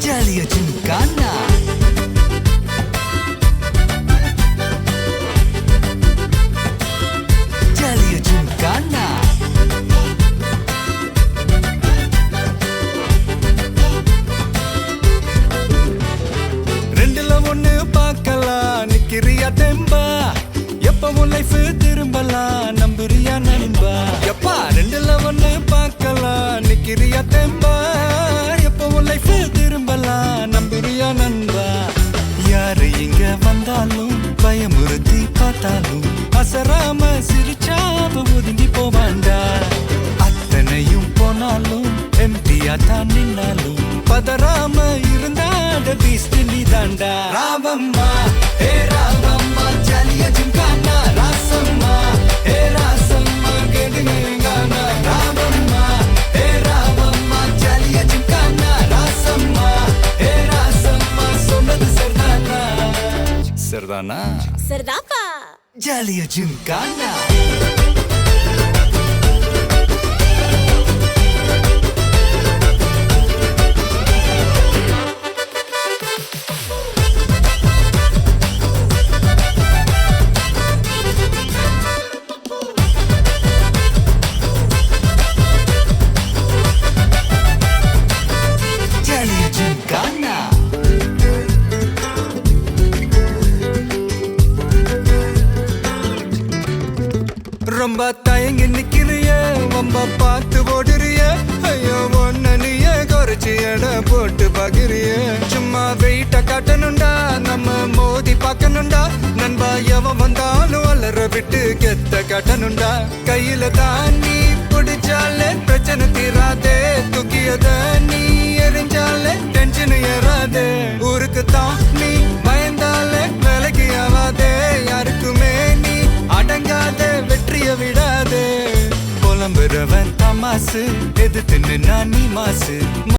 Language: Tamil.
ஜாலியா ஜிம்கானா ஜாலியா ஜிம்கானா ரெண்டுல ஒண்ணு பார்க்கலாம் நிக்கிறியா தெம்பா எப்பவும் லைஃப் திரும்பலாம் நம்புறியா நண்பா எப்பா ரெண்டுல ஒண்ணு பார்க்கலாம் நிக்கிறியா தெம்பா எப்பவும் லைஃப் திரும்பலாம் நம்புறியா நண்பா யாரு இங்க வந்தாலும் பயமுறுத்தி பார்த்தாலும் அசராம சிரிச்சாவ ஒதுங்கி போவாண்டா அத்தனையும் போனாலும் எம்டியா தான் நின்னாலும் பதறாம இருந்தாட பீஸ்ட் நீ தாண்டா ராவம்மா ஹே ராவம்மா ஜாலியா ஜிம்கானா ராசம்மா ஹே ராசம்மா கேடுங்கானா ராவம்மா ஹே ராவம்மா ஜாலியா ஜிம்கானா ராசம்மா ஹே ராசம்மா சொன்னது சரிதானா சரிதானா சரிதாப்பா ஜாலியா ஜிம்கானா ஜாலியா ஜிம்கானா ரொம்ப தயங்கி நிக்கிறிய ரொம்ப பார்த்து ஓடுறிய ஐயோ ஒன்ன நீய குறைச்சி எடை போட்டு பாக்குறிய சும்மா வெயிட்ட காட்டணும்டா நம்ம மோதி பார்க்கணும்டா நண்பா எவன் வந்தாலும் அலற விட்டு கெத்த காட்டணும்டா கையில தாண்டி பிடிச்சாலே பிரச்சனை தீராதே தூக்கியத நீ எரிஞ்சாலே டென்ஷன் ஏறாதே ஊருக்கு தான் நீ பயந்தாலே வேலைக்கு ஆவாதே யாருக்குமே நீ அடங்காத வெற்றிய விடாதே புலம்புறவன் தமாசு எது தின்னு நான் நீ மாசு